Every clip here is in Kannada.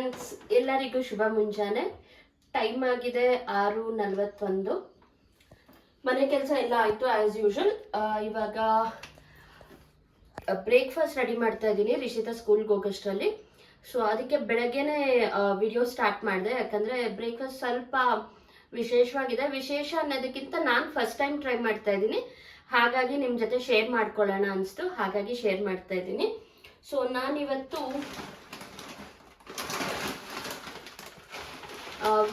ಫ್ರೆಂಡ್ಸ್, ಎಲ್ಲರಿಗೂ ಶುಭ ಮುಂಜಾನೆ. ಟೈಮ್ ಆಗಿದೆ 6:41. ಮನೆ ಕೆಲಸ ಎಲ್ಲ ಆಯಿತು ಆ್ಯಸ್ ಯೂಶುವಲ್. ಇವಾಗ ಬ್ರೇಕ್ಫಾಸ್ಟ್ ರೆಡಿ ಮಾಡ್ತಾ ಇದ್ದೀನಿ ರಿಷಿತಾ ಸ್ಕೂಲ್ಗೆ ಹೋಗೋಷ್ಟರಲ್ಲಿ. ಸೊ ಅದಕ್ಕೆ ಬೆಳಗ್ಗೆನೆ ವಿಡಿಯೋ ಸ್ಟಾರ್ಟ್ ಮಾಡಿದೆ, ಯಾಕಂದರೆ ಬ್ರೇಕ್ಫಾಸ್ಟ್ ಸ್ವಲ್ಪ ವಿಶೇಷವಾಗಿದೆ. ವಿಶೇಷ ಅನ್ನೋದಕ್ಕಿಂತ ನಾನು ಫಸ್ಟ್ ಟೈಮ್ ಟ್ರೈ ಮಾಡ್ತಾ ಇದ್ದೀನಿ, ಹಾಗಾಗಿ ನಿಮ್ಮ ಜೊತೆ ಶೇರ್ ಮಾಡ್ಕೊಳ್ಳೋಣ ಅನಿಸ್ತು, ಹಾಗಾಗಿ ಶೇರ್ ಮಾಡ್ತಾ ಇದ್ದೀನಿ. ಸೊ ನಾನಿವತ್ತು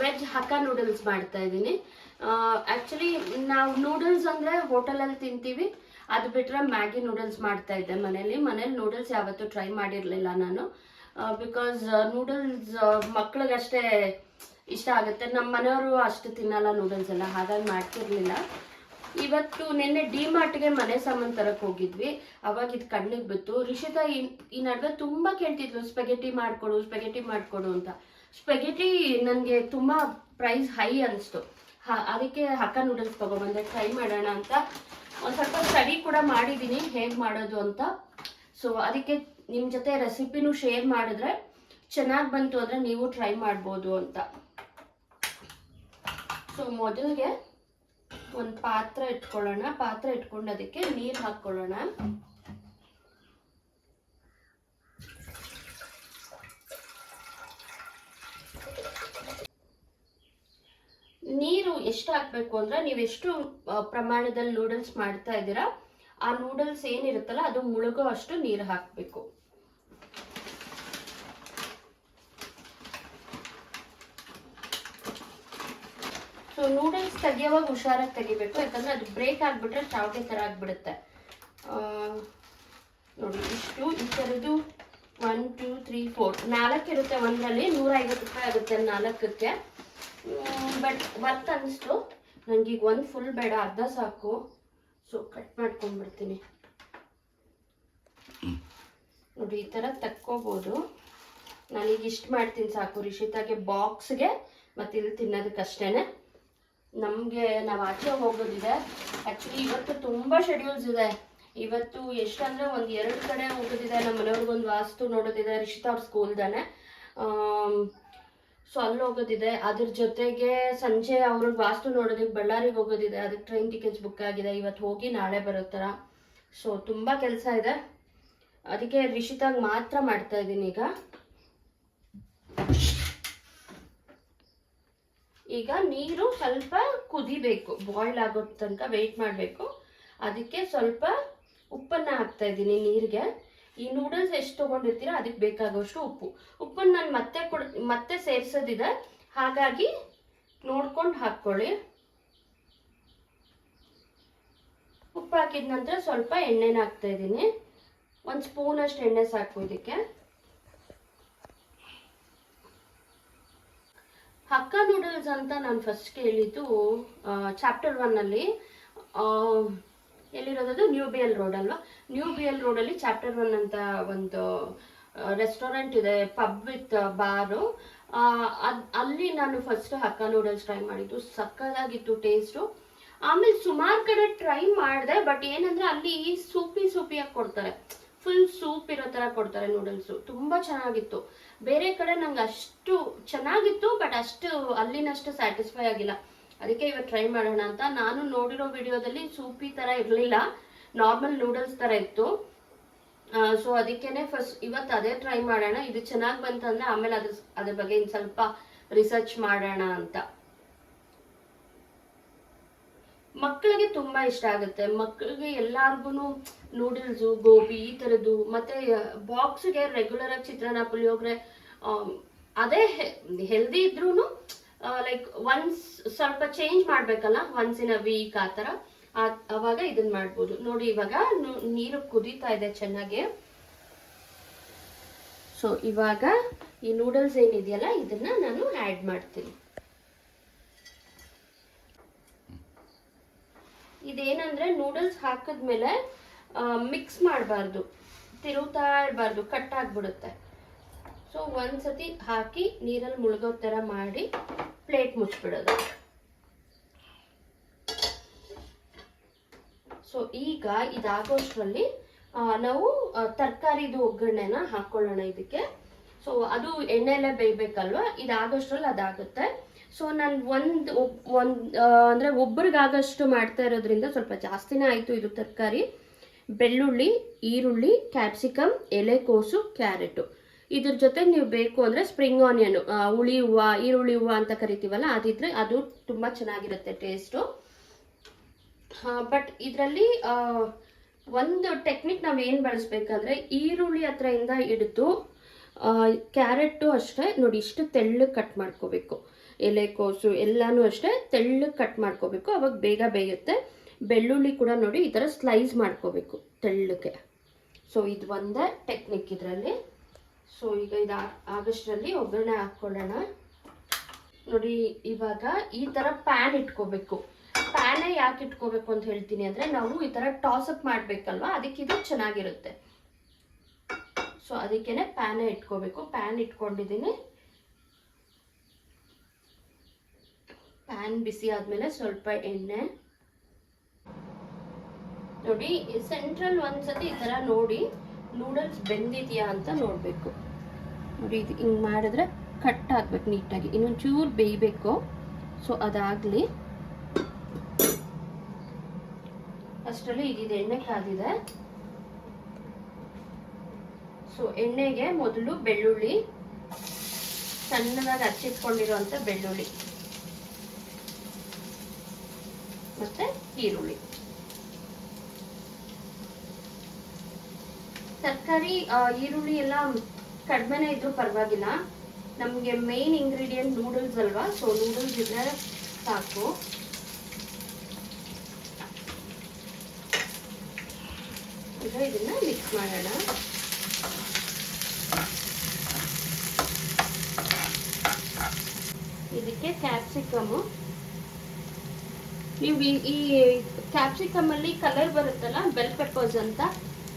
ವೆಜ್ ಹಕ್ಕಾ ನೂಡಲ್ಸ್ ಮಾಡ್ತಾ ಇದ್ದೀನಿ. ಆ್ಯಕ್ಚುಲಿ ನಾವು ನೂಡಲ್ಸ್ ಅಂದರೆ ಹೋಟೆಲಲ್ಲಿ ತಿಂತೀವಿ, ಅದು ಬಿಟ್ಟರೆ ಮ್ಯಾಗಿ ನೂಡಲ್ಸ್ ಮಾಡ್ತಾ ಇದ್ದೆ ಮನೇಲಿ ನೂಡಲ್ಸ್ ಯಾವತ್ತೂ ಟ್ರೈ ಮಾಡಿರಲಿಲ್ಲ ನಾನು. ಬಿಕಾಸ್ ನೂಡಲ್ಸ್ ಮಕ್ಳಿಗಷ್ಟೇ ಇಷ್ಟ ಆಗುತ್ತೆ, ನಮ್ಮ ಮನೆಯವರು ಅಷ್ಟು ತಿನ್ನಲ್ಲ ನೂಡಲ್ಸ್ ಎಲ್ಲ, ಹಾಗಾಗಿ ಮಾಡ್ತಿರ್ಲಿಲ್ಲ. ಇವತ್ತು ನಿನ್ನೆ ಡಿ-ಮಾರ್ಟ್ಗೆ ಮನೆ ಸಾಮಾನು ತರಕ್ಕೆ ಹೋಗಿದ್ವಿ, ಅವಾಗ ಇದು ಕಣ್ಣಿಗೆ ಬಿತ್ತು. ರಿಷಿತಾ ಈ ನಡುವೆ ತುಂಬ ಕೇಳ್ತಿದ್ಲು ಸ್ಪೆಗೆಟಿ ಮಾಡಿಕೊಡು ಅಂತ. ಸ್ಪೆಗೆಟಿ ನನಗೆ ತುಂಬ ಪ್ರೈಸ್ ಹೈ ಅನಿಸ್ತು, ಅದಕ್ಕೆ ಹಕ್ಕಾ ನೂಡಲ್ಸ್ ತೊಗೊಬಂದೆ, ಟ್ರೈ ಮಾಡೋಣ ಅಂತ. ಒಂದು ಸ್ವಲ್ಪ ಸ್ಟಡಿ ಕೂಡ ಮಾಡಿದ್ದೀನಿ ಹೇಗೆ ಮಾಡೋದು ಅಂತ. ಸೊ ಅದಕ್ಕೆ ನಿಮ್ಮ ಜೊತೆ ರೆಸಿಪಿನೂ ಶೇರ್ ಮಾಡಿದ್ರೆ ಚೆನ್ನಾಗಿ ಬಂತು ಅಂದರೆ ನೀವು ಟ್ರೈ ಮಾಡ್ಬೋದು ಅಂತ. ಸೊ ಮೊದಲಿಗೆ ಒಂದು ಪಾತ್ರೆ ಇಟ್ಕೊಳ್ಳೋಣ. ಪಾತ್ರೆ ಇಟ್ಕೊಂಡು ಅದಕ್ಕೆ ನೀರು ಹಾಕ್ಕೊಳ್ಳೋಣ. ನೀರು ಎಷ್ಟು ಹಾಕಬೇಕು ಅಂದರೆ, ನೀವು ಎಷ್ಟು ಪ್ರಮಾಣದಲ್ಲಿ ನೂಡಲ್ಸ್ ಮಾಡ್ತಾ ಇದ್ದೀರಾ ಆ ನೂಡಲ್ಸ್ ಏನಿರುತ್ತಲ್ಲ ಅದು ಮುಳುಗೋ ಅಷ್ಟು ನೀರು ಹಾಕಬೇಕು. ಸೊ ನೂಡಲ್ಸ್ ತೆಗಿಯೋವಾಗ ಹುಷಾರಾಗಿ ತೆಗಿಬೇಕು, ಯಾಕಂದರೆ ಅದು ಬ್ರೇಕ್ ಆಗಿಬಿಟ್ರೆ ಶಾವಿಗೆ ಥರ ಆಗಿಬಿಡುತ್ತೆ. ನೋಡಿ ಇಷ್ಟು ಈ ಥರದ್ದು 1 2 3 4 4 ಇರುತ್ತೆ. ಒಂದರಲ್ಲಿ 150 ರೂಪಾಯಿ ಆಗುತ್ತೆ 4ಕ್ಕೆ. ಬಟ್ ವರ್ತ್ ಅನ್ನಿಸ್ತು ನನಗೆ. ಈಗ ಒಂದು ಫುಲ್ ಬೇಡ, ಅರ್ಧ ಸಾಕು. ಸೊ ಕಟ್ ಮಾಡ್ಕೊಂಡ್ಬಿಡ್ತೀನಿ. ನೋಡಿ ಈ ಥರ ತಕ್ಕೋಬೋದು. ನಾನೀಗ ಇಷ್ಟು ಮಾಡ್ತೀನಿ ಸಾಕು, ರಿಷಿತಾಗೆ ಬಾಕ್ಸ್ಗೆ ಮತ್ತು ಇಲ್ಲಿ ತಿನ್ನೋದಕ್ಕಷ್ಟೇ. ನಾವು ಆಚೆ ಹೋಗೋದಿದೆ. ಆ್ಯಕ್ಚುಲಿ ಇವತ್ತು ತುಂಬ ಶೆಡ್ಯೂಲ್ಸ್ ಇದೆ. ಇವತ್ತು ಎಷ್ಟಂದರೆ 1-2 ಕಡೆ ಹೋಗೋದಿದೆ. ನಮ್ಮ ಮನೆಯವ್ರಿಗೊಂದು ವಾಸ್ತು ನೋಡೋದಿದೆ, ರಿಷಿತಾ ಅವ್ರ ಸ್ಕೂಲ್ದಾನೆ. ಸೊ ಅಲ್ಲಿ ಹೋಗೋದಿದೆ. ಅದ್ರ ಜೊತೆಗೆ ಸಂಜೆ ಅವ್ರಿಗೆ ವಾಸ್ತು ನೋಡೋದಕ್ಕೆ ಬಳ್ಳಾರಿಗೆ ಹೋಗೋದಿದೆ, ಅದಕ್ಕೆ ಟ್ರೈನ್ ಟಿಕೆಟ್ಸ್ ಬುಕ್ ಆಗಿದೆ. ಇವತ್ತು ಹೋಗಿ ನಾಳೆ ಬರೋ ಥರ. ಸೊ ತುಂಬ ಕೆಲಸ ಇದೆ, ಅದಕ್ಕೆ ರಿಷಿತಾಗೆ ಮಾತ್ರ ಮಾಡ್ತಾ ಇದ್ದೀನಿ ಈಗ ನೀರು ಸ್ವಲ್ಪ ಕುದಿಬೇಕು, ಬಾಯ್ಲ್ ಆಗೋ ತನಕ ವೆಯ್ಟ್ ಮಾಡಬೇಕು. ಅದಕ್ಕೆ ಸ್ವಲ್ಪ ಉಪ್ಪನ್ನು ಹಾಕ್ತಾ ಇದ್ದೀನಿ ನೀರಿಗೆ. ಈ ನೂಡಲ್ಸ್ ಎಷ್ಟು ತೊಗೊಂಡಿರ್ತೀರೋ ಅದಕ್ಕೆ ಬೇಕಾಗೋಷ್ಟು ಉಪ್ಪನ್ನು ನಾನು ಮತ್ತೆ ಸೇರಿಸೋದಿದೆ, ಹಾಗಾಗಿ ನೋಡ್ಕೊಂಡು ಹಾಕ್ಕೊಳ್ಳಿ. ಉಪ್ಪು ಹಾಕಿದ ನಂತರ ಸ್ವಲ್ಪ ಎಣ್ಣೆನ ಹಾಕ್ತಾ ಇದ್ದೀನಿ. 1 ಸ್ಪೂನಷ್ಟು ಎಣ್ಣೆ ಸಾಕು ಇದಕ್ಕೆ. ಹಕ್ಕಾ ನೂಡಲ್ಸ್ ಅಂತ ನಾನು ಫಸ್ಟ್ ಕೇಳಿದ್ದು ಚಾಪ್ಟರ್ 1ಅಲ್ಲಿ. ಎಲ್ಲಿರೋದು? ನ್ಯೂ ಬಿ ಎಲ್ ರೋಡ್ ಅಲ್ವಾ? ನ್ಯೂ ಬಿ ಎಲ್ ರೋಡಲ್ಲಿ ಚಾಪ್ಟರ್ 1 ಅಂತ ಒಂದು ರೆಸ್ಟೋರೆಂಟ್ ಇದೆ, ಪಬ್ ವಿತ್ ಬಾರು. ಅಲ್ಲಿ ನಾನು ಫಸ್ಟ್ ಹಕ್ಕಾ ನೂಡಲ್ಸ್ ಟ್ರೈ ಮಾಡಿದ್ದು, ಸಕ್ಕತ್ತಾಗಿತ್ತು ಟೇಸ್ಟು. ಆಮೇಲೆ ಸುಮಾರು ಕಡೆ ಟ್ರೈ ಮಾಡಿದೆ, ಬಟ್ ಏನಂದರೆ ಅಲ್ಲಿ ಸೂಪಿಯಾಗಿ ಕೊಡ್ತಾರೆ, ಫುಲ್ ಸೂಪ್ ಇರೋ ಥರ ಕೊಡ್ತಾರೆ ನೂಡಲ್ಸು. ತುಂಬ ಚೆನ್ನಾಗಿತ್ತು. ಬೇರೆ ಕಡೆ ನಂಗೆ ಅಷ್ಟು ಚೆನ್ನಾಗಿತ್ತು, ಬಟ್ ಅಷ್ಟು ಅಲ್ಲಿನಷ್ಟು ಸ್ಯಾಟಿಸ್ಫೈ ಆಗಿಲ್ಲ. ಅದಕ್ಕೆ ಇವತ್ತು ಟ್ರೈ ಮಾಡೋಣ ಅಂತ. ನಾನು ನೋಡಿರೋ ವಿಡಿಯೋದಲ್ಲಿ ಸೂಪಿ ಥರ ಇರಲಿಲ್ಲ, ನಾರ್ಮಲ್ ನೂಡಲ್ಸ್ ಥರ ಇತ್ತು. ಸೊ ಅದಕ್ಕೇ ಫಸ್ಟ್ ಇವತ್ತು ಅದೇ ಟ್ರೈ ಮಾಡೋಣ. ಇದು ಚೆನ್ನಾಗಿ ಬಂತಂದರೆ ಆಮೇಲೆ ಅದ್ರ ಬಗ್ಗೆ ಇನ್ನು ಸ್ವಲ್ಪ ರಿಸರ್ಚ್ ಮಾಡೋಣ ಅಂತ. ಮಕ್ಕಳಿಗೆ ತುಂಬ ಇಷ್ಟ ಆಗುತ್ತೆ. ಮಕ್ಕಳಿಗೆ ಎಲ್ಲಾರ್ಗು ನೂಡಲ್ಸು, ಗೋಬಿ ಈ ಥರದ್ದು, ಮತ್ತು ಬಾಕ್ಸ್ಗೆ ರೆಗ್ಯುಲರಾಗಿ ಚಿತ್ರಾನ್ನ, ಪುಳಿಯೋಗರೆ, ಅದೇ ಹೆಲ್ದಿ ಇದ್ರೂ ಲೈಕ್ ಒನ್ಸ್ ಸ್ವಲ್ಪ ಚೇಂಜ್ ಮಾಡಬೇಕಲ್ಲ, ಒನ್ಸ್ ಇನ್ ಅ ವೀಕ್ ಆ ಥರ, ಅವಾಗ ಇದನ್ನು ಮಾಡ್ಬೋದು. ನೋಡಿ ಇವಾಗ ನೀರು ಕುದೀತಾ ಇದೆ ಚೆನ್ನಾಗಿ. ಸೊ ಇವಾಗ ಈ ನೂಡಲ್ಸ್ ಏನಿದೆಯಲ್ಲ ಇದನ್ನು ನಾನು ಆ್ಯಡ್ ಮಾಡ್ತೀನಿ. ಇದೇನಂದರೆ ನೂಡಲ್ಸ್ ಹಾಕಿದ್ಮೇಲೆ ಮಿಕ್ಸ್ ಮಾಡಬಾರ್ದು, ತಿರುಗ್ತಾ ಇರಬಾರ್ದು, ಕಟ್ ಆಗಿಬಿಡುತ್ತೆ. ಸೊ ಒಂದ್ಸತಿ ಹಾಕಿ ನೀರಲ್ಲಿ ಮುಳುಗೋ ಥರ ಮಾಡಿ ಪ್ಲೇಟ್ ಮುಚ್ಚಿಬಿಡೋದು. ಸೊ ಈಗ ಇದಾಗೋಷ್ಟರಲ್ಲಿ ನಾವು ತರಕಾರಿದು ಒಗ್ಗರಣೆನ ಹಾಕ್ಕೊಳ್ಳೋಣ ಇದಕ್ಕೆ. ಸೊ ಅದು ಎಣ್ಣೆಯಲ್ಲೇ ಬೇಯಬೇಕಲ್ವ, ಇದಾಗೋಷ್ಟ್ರಲ್ಲಿ ಅದಾಗುತ್ತೆ. ಸೊ ನಾನು ಅಂದರೆ ಒಬ್ರಿಗಾಗಷ್ಟು ಮಾಡ್ತಾ ಇರೋದ್ರಿಂದ ಸ್ವಲ್ಪ ಜಾಸ್ತಿನೇ ಆಯಿತು ಇದು ತರಕಾರಿ. ಬೆಳ್ಳುಳ್ಳಿ, ಈರುಳ್ಳಿ, ಕ್ಯಾಪ್ಸಿಕಮ್, ಎಲೆಕೋಸು, ಕ್ಯಾರೆಟು. ಇದ್ರ ಜೊತೆ ನೀವು ಬೇಕು ಅಂದರೆ ಸ್ಪ್ರಿಂಗ್ ಆನಿಯನ್, ಹುಳಿ ಹೂವು, ಈರುಳ್ಳಿ ಹೂವು ಅಂತ ಕರಿತೀವಲ್ಲ, ಅದಿದ್ರೆ ಅದು ತುಂಬ ಚೆನ್ನಾಗಿರುತ್ತೆ ಟೇಸ್ಟು. ಬಟ್ ಇದರಲ್ಲಿ ಒಂದು ಟೆಕ್ನಿಕ್ ನಾವು ಏನು ಬಳಸ್ಬೇಕಂದ್ರೆ, ಈರುಳ್ಳಿ ಹತ್ರದಿಂದ ಹಿಡಿದು ಕ್ಯಾರೆಟು ಅಷ್ಟೇ ನೋಡಿ ಇಷ್ಟು ತೆಳ್ಳಗೆ ಕಟ್ ಮಾಡ್ಕೋಬೇಕು. ಎಲೆಕೋಸು ಎಲ್ಲನೂ ಅಷ್ಟೇ ತೆಳ್ಳಗೆ ಕಟ್ ಮಾಡ್ಕೋಬೇಕು, ಅವಾಗ ಬೇಗ ಬೇಯುತ್ತೆ. ಬೆಳ್ಳುಳ್ಳಿ ಕೂಡ ನೋಡಿ ಈ ಥರ ಸ್ಲೈಸ್ ಮಾಡ್ಕೋಬೇಕು ತೆಳ್ಳಗೆ. ಸೊ ಇದು ಒಂದೇ ಟೆಕ್ನಿಕ್ ಇದರಲ್ಲಿ. ಸೊ ಈಗ ಇದು ಆಗಷ್ಟರಲ್ಲಿ ಒಗ್ಗರಣೆ ಹಾಕ್ಕೊಳ್ಳೋಣ. ನೋಡಿ ಇವಾಗ ಈ ಥರ ಪ್ಯಾನ್ ಇಟ್ಕೋಬೇಕು. ಪ್ಯಾನೇ ಯಾಕೆ ಇಟ್ಕೋಬೇಕು ಅಂತ ಹೇಳ್ತೀನಿ ಅಂದರೆ, ನಾವು ಈ ಥರ ಟಾಸಪ್ ಮಾಡಬೇಕಲ್ವ, ಅದಕ್ಕೆ ಇದು ಚೆನ್ನಾಗಿರುತ್ತೆ. ಸೊ ಅದಕ್ಕೇನೆ ಪ್ಯಾನೇ ಇಟ್ಕೋಬೇಕು. ಪ್ಯಾನ್ ಇಟ್ಕೊಂಡಿದ್ದೀನಿ. ಪ್ಯಾನ್ ಬಿಸಿ ಆದಮೇಲೆ ಸ್ವಲ್ಪ ಎಣ್ಣೆ ನೋಡಿ, ಸೆಂಟ್ರಲ್ ಒಂದ್ಸತಿ ಈ ಥರ ನೋಡಿ ನೂಡಲ್ಸ್ ಬೆಂದಿದೆಯಾ ಅಂತ ನೋಡಬೇಕು. ನೋಡಿ ಇದು ಹಿಂಗೆ ಮಾಡಿದ್ರೆ ಕಟ್ ಆಗ್ಬೇಕು ನೀಟಾಗಿ, ಇನ್ನೊಂದು ಚೂರು ಬೇಯಬೇಕು. ಸೊ ಅದಾಗಲಿ. ಅಷ್ಟರಲ್ಲಿ ಇದು ಎಣ್ಣೆ ಕಾದಿದೆ. ಸೊ ಎಣ್ಣೆಗೆ ಮೊದಲು ಬೆಳ್ಳುಳ್ಳಿ, ಸಣ್ಣದಾಗಿ ಹಚ್ಚಿಟ್ಕೊಂಡಿರುವಂಥ ಬೆಳ್ಳುಳ್ಳಿ ಮತ್ತೆ ಈರುಳ್ಳಿ. ತರಕಾರಿ ಈರುಳ್ಳಿ ಎಲ್ಲ ಕಡಿಮೆನೇ ಇದ್ರೂ ಪರವಾಗಿಲ್ಲ, ನಮಗೆ ಮೇನ್ ಇಂಗ್ರೀಡಿಯೆಂಟ್ ನೂಡಲ್ಸ್ ಅಲ್ವಾ. ಸೊ ನೂಡಲ್ಸ್ ಇದ್ರೆ ಸಾಕು. ಈಗ ಇದನ್ನ ಮಿಕ್ಸ್ ಮಾಡೋಣ. ಇದಕ್ಕೆ ಕ್ಯಾಪ್ಸಿಕಮ್ಮು, ನೀವು ಈ ಕ್ಯಾಪ್ಸಿಕಮ್ ಅಲ್ಲಿ ಕಲರ್ ಬರುತ್ತಲ್ಲ, ಬೆಲ್ ಪೆಪ್ಪರ್ಸ್ ಅಂತ,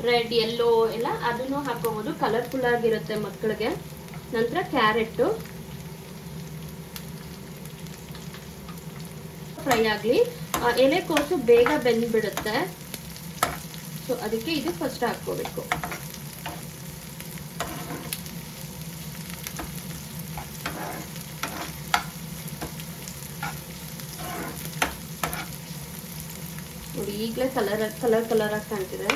ರೆಡ್ ಯೆಲ್ಲೋ ಎಲ್ಲ, ಅದನ್ನು ಹಾಕೋಬಹುದು, ಕಲರ್ಫುಲ್ ಆಗಿರುತ್ತೆ ಮಕ್ಕಳಿಗೆ. ನಂತರ ಕ್ಯಾರೆಟ್ ಫ್ರೈ ಆಗಲಿ. ಎಲೆಕೋಸು ಬೇಗ ಬೆಂದ್ಬಿಡುತ್ತೆ. ಸೊ ಅದಕ್ಕೆ ಇದು ಫಸ್ಟ್ ಹಾಕೋಬೇಕು. ನೋಡಿ ಈಗಲೇ ಕಲರ್ ಆಗಿ ಕಾಣ್ತಿದೆ.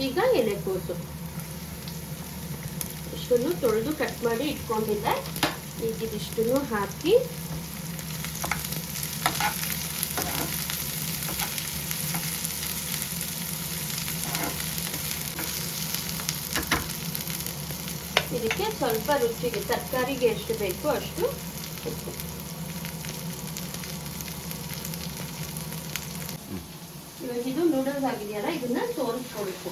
ಈಗ ಎಲೆಕೋಸು ಇಷ್ಟನ್ನು ತೊಳೆದು ಕಟ್ ಮಾಡಿ ಇಟ್ಕೊಂಡಿದ್ದೆ. ಈಗ ಇದಿಷ್ಟನ್ನು ಹಾಕಿ ಇದಕ್ಕೆ ಸ್ವಲ್ಪ ರುಚಿಗೆ ತರಕಾರಿಗೆ ಎಷ್ಟು ಬೇಕು ಅಷ್ಟು ಉಪ್ಪು. ಇವಾಗ ಇದು ನೂಡಲ್ಸ್ ಆಗಿದೆಯಲ್ಲ, ಇದನ್ನ ತೋರಿಸ್ಕೊಳ್ಬೇಕು.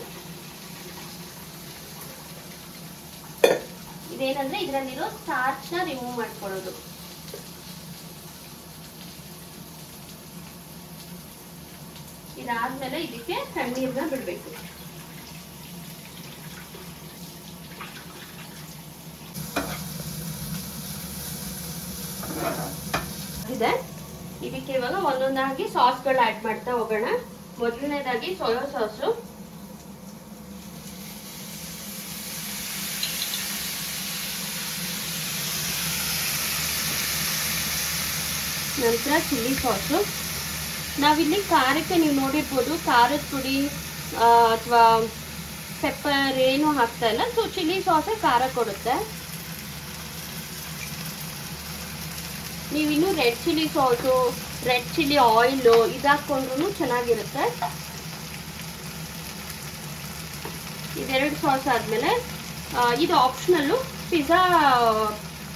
ಇದೇನಂದ್ರೆ ಇದರಲ್ಲಿರೋ ಸ್ಟಾರ್ಚ್ ನ ರಿಮೂವ್ ಮಾಡ್ಕೊಳ್ಳೋದು. ಇದಾದ್ಮೇಲೆ ಇದಕ್ಕೆ ತಣ್ಣೀರ್ನ ಬಿಡ್ಬೇಕು. ಇದೆ. ಇದಕ್ಕೆ ಇವಾಗ ಒಂದೊಂದಾಗಿ ಸಾಸ್ಗಳು ಆಡ್ ಮಾಡ್ತಾ ಹೋಗೋಣ. ಮೊದಲನೇದಾಗಿ ಸೋಯಾ ಸಾಸು, ನಂತರ ಚಿಲ್ಲಿ ಸಾಸು. ನಾವಿಲ್ಲಿ ಖಾರಕ್ಕೆ ನೀವು ನೋಡಿರ್ಬೋದು ಖಾರದ ಪುಡಿ ಅಥವಾ ಪೆಪ್ಪರ್ ಏನು ಹಾಕ್ತಾ ಇಲ್ಲ. ಸೊ ಚಿಲ್ಲಿ ಸಾಸೇ ಖಾರ ಕೊಡುತ್ತೆ. ನೀವಿನ್ನು red chilli sauce, red chilli oil ಇದಾಕೊಂಡ್ರು ಚೆನ್ನಾಗಿರುತ್ತೆ. ಇದೆರಡು ಸಾಸ್ ಆದಮೇಲೆ ಇದು ಆಪ್ಷನಲ್ಲು ಪಿಜ್ಜಾ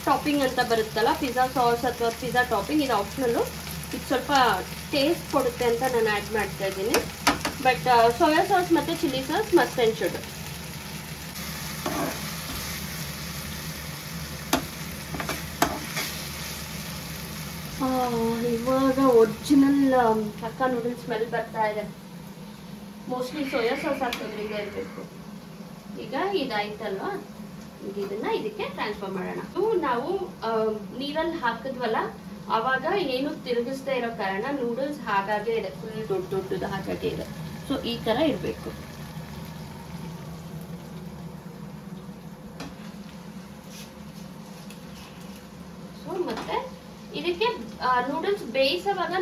ಟಾಪಿಂಗ್ ಅಂತ ಬರುತ್ತಲ್ಲ, ಪಿಜ್ಜಾ ಸಾಸ್ ಅಥವಾ ಪಿಜ್ಜಾ ಟಾಪಿಂಗ್, ಇದು ಆಪ್ಷನಲ್ಲು. ಇದು ಸ್ವಲ್ಪ ಟೇಸ್ಟ್ ಕೊಡುತ್ತೆ ಅಂತ ನಾನು ಆ್ಯಡ್ ಮಾಡ್ತಾ ಇದ್ದೀನಿ. ಬಟ್ ಸೋಯಾ ಸಾಸ್ ಮತ್ತು chilli sauce must and should. ಇವಾಗ ಒರಿಜಿನಲ್ ಹಕ್ಕ ನೂಡಲ್ಸ್ ಸ್ಮೆಲ್ ಬರ್ತಾ ಇದೆ. ಮೋಸ್ಟ್ಲಿ ಸೋಯಾ ಸಾಸ್ ಹಾಕೋದ್ರಿಂದ ಇರಬೇಕು. ಈಗ ಇದಾಯ್ತಲ್ವಾ, ಈಗ ಇದನ್ನ ಇದಕ್ಕೆ ಟ್ರಾನ್ಸ್ಫರ್ ಮಾಡೋಣ. ನಾವು ನೀರಲ್ಲಿ ಹಾಕಿದ್ವಲ್ಲ, ಆವಾಗ ಏನು ತಿರುಗಿಸ್ತಾ ಇರೋ ಕಾರಣ ನೂಡಲ್ಸ್ ಹಾಗಾಗೆ ಇದೆ, ಫುಲ್ ದೊಡ್ಡದು ಹಾಗಾಗೆ ಇದೆ. ಸೊ ಈ ಥರ ಇರಬೇಕು. ನೂಡಲ್ಸ್ ಬೇಯಿಸುವಾಗ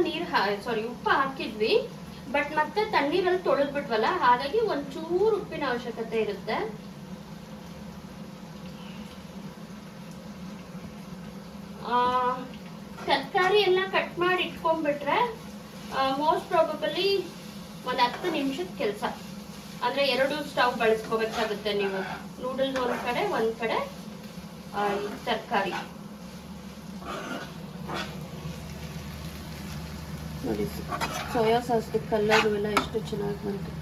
ಉಪ್ಪು ಹಾಕಿದ್ವಿ, ಬಟ್ ಮತ್ತೆ ತಣ್ಣೀರಲ್ಲಿ ತೊಳೆದ್ಬಿಟ್ವಲ್ಲ, ಹಾಗಾಗಿ ಒಂಚೂರು ಉಪ್ಪಿನ ಅವಶ್ಯಕತೆ ಇರುತ್ತೆ. ತರಕಾರಿ ಎಲ್ಲ ಕಟ್ ಮಾಡಿ ಇಟ್ಕೊಂಡ್ಬಿಟ್ರೆ ಮೋಸ್ಟ್ ಪ್ರಾಬಬಲಿ ಒಂದು 10 ನಿಮಿಷದ ಕೆಲಸ. ಅಂದ್ರೆ 2 ಸ್ಟವ್ ಬಳಸ್ಕೋಬೇಕಾಗುತ್ತೆ ನೀವು. ನೂಡಲ್ಸ್ ಒಂದ್ ಕಡೆ ತರಕಾರಿ ನೋಡಿ. ಸೋಯಾ ಸಾಸ್ ಕಲರು ಎಲ್ಲ ಎಷ್ಟು ಚೆನ್ನಾಗಿ ಬಂತು.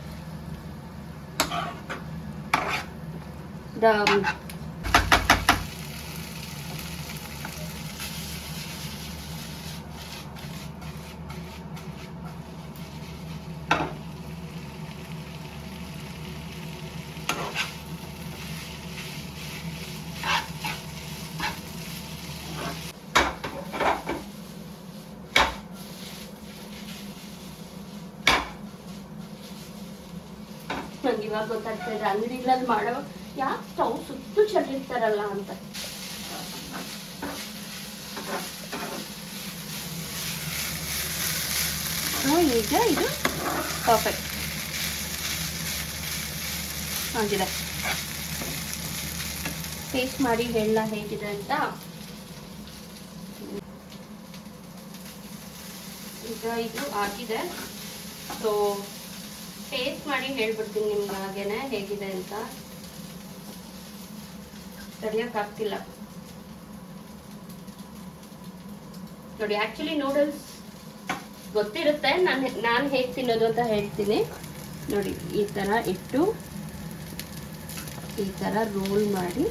ನಂಗೆ ಇವಾಗ ಗೊತ್ತಾಗ್ತಾ ಇದೆ ಅಂಗಡಿಗಳಲ್ಲಿ ಮಾಡೋ ಯಾಕೆ ಸ್ಟವ್ ಸುತ್ತು ಚೆಲ್ಲಿರ್ತಾರಲ್ಲ ಅಂತ. ಈಗ ಇದು ಪರ್ಫೆಕ್ಟ್ ಆಗಿದೆ. ಟೇಸ್ಟ್ ಮಾಡಿ ಹೇಳ ಹೇಗಿದೆ ಅಂತ. ಈಗ ಇದು ಆಗಿದೆ, ಸೊ ಟೇಸ್ಟ್ ಮಾಡಿ ಹೇಳ್ಬಿಡ್ತೀನಿ ನಿಮ್ಗೆ ಹಾಗೇನೆ ಹೇಗಿದೆ ಅಂತ. ತಡಿಯಕ್ಕಾಗ್ತಿಲ್ಲ ನೋಡಿ. ಆಕ್ಚುಲಿ ನೂಡಲ್ಸ್ ಗೊತ್ತಿರುತ್ತೆ, ನಾನು ಹೇಗೆ ತಿನ್ನೋದು ಅಂತ ಹೇಳ್ತೀನಿ ನೋಡಿ. ಈ ತರ ಇಟ್ಟು ಈ ತರ ರೋಲ್ ಮಾಡಿ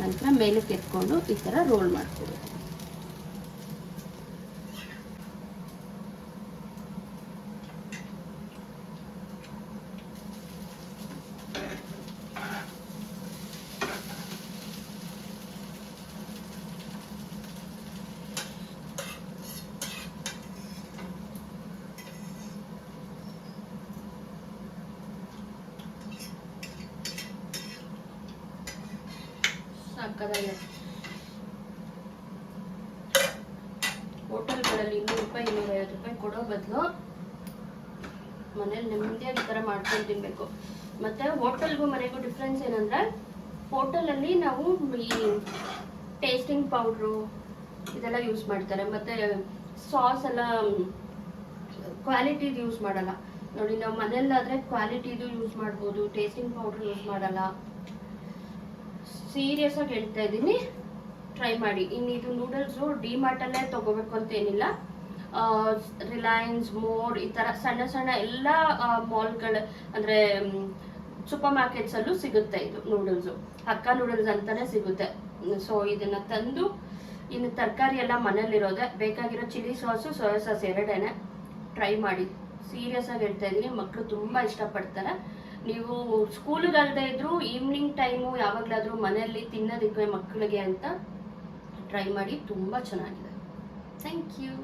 ನಂತರ ಮೇಲಕ್ಕೆ ಎತ್ಕೊಂಡು ಈ ತರ ರೋಲ್ ಮಾಡ್ಕೊಬೇಕು. ಹೋಟೆಲ್ಗಳಲ್ಲಿ 200 ರೂಪಾಯಿ 250 ರೂಪಾಯಿ ಕೊಡೋ ಬದಲು ಮನೇಲಿ ನೆಮ್ಮದಿಯಾಗಿ ಈ ಥರ ಮಾಡ್ಕೊಂಡು ತಿನ್ಬೇಕು. ಮತ್ತೆ ಹೋಟೆಲ್ಗೂ ಮನೆಗೂ ಡಿಫ್ರೆನ್ಸ್ ಏನಂದ್ರೆ, ಹೋಟೆಲಲ್ಲಿ ನಾವು ಈ ಟೇಸ್ಟಿಂಗ್ ಪೌಡ್ರು ಇದೆಲ್ಲ ಯೂಸ್ ಮಾಡ್ತಾರೆ, ಮತ್ತೆ ಸಾಸ್ ಎಲ್ಲ ಕ್ವಾಲಿಟಿದು ಯೂಸ್ ಮಾಡಲ್ಲ ನೋಡಿ. ನಾವು ಮನೇಲಾದ್ರೆ ಕ್ವಾಲಿಟಿದು ಯೂಸ್ ಮಾಡ್ಬೋದು, ಟೇಸ್ಟಿಂಗ್ ಪೌಡ್ರ್ ಯೂಸ್ ಮಾಡಲ್ಲ. ಸೀರಿಯಸ್ ಆಗಿ ಹೇಳ್ತಾ ಇದ್ದೀನಿ, ಟ್ರೈ ಮಾಡಿ. ಇನ್ನು ಇದು ನೂಡಲ್ಸು ಡಿಮಾರ್ಟಲ್ಲೇ ತಗೋಬೇಕು ಅಂತ ಏನಿಲ್ಲ. ರಿಲಯನ್ಸ್, ಮೋರ್ ಈ ಥರ ಸಣ್ಣ ಸಣ್ಣ ಎಲ್ಲ ಮಾಲ್ಗಳು ಅಂದರೆ ಸೂಪರ್ ಮಾರ್ಕೆಟ್ಸಲ್ಲೂ ಸಿಗುತ್ತೆ ಇದು ನೂಡಲ್ಸು. ಹಕ್ಕ ನೂಡಲ್ಸ್ ಅಂತಾನೆ ಸಿಗುತ್ತೆ. ಸೊ ಇದನ್ನು ತಂದು, ಇನ್ನು ತರಕಾರಿ ಎಲ್ಲ ಮನೇಲಿರೋದೆ. ಬೇಕಾಗಿರೋ ಚಿಲ್ಲಿ ಸಾಸು, ಸೋಯಾ ಸಾಸ್ ಎರಡೇನೆ. ಟ್ರೈ ಮಾಡಿ, ಸೀರಿಯಸ್ ಆಗಿ ಹೇಳ್ತಾ ಇದ್ದೀನಿ. ಮಕ್ಕಳು ತುಂಬ ಇಷ್ಟಪಡ್ತಾರೆ. ನೀವು ಸ್ಕೂಲಿಗಲ್ಲದೆ ಇದ್ರು ಈವ್ನಿಂಗ್ ಟೈಮು ಯಾವಾಗಲಾದರೂ ಮನೆಯಲ್ಲಿ ತಿನ್ನೋದಕ್ಕೆ ಮಕ್ಕಳಿಗೆ ಅಂತ ಟ್ರೈ ಮಾಡಿ, ತುಂಬ ಚೆನ್ನಾಗಿದೆ. Thank you.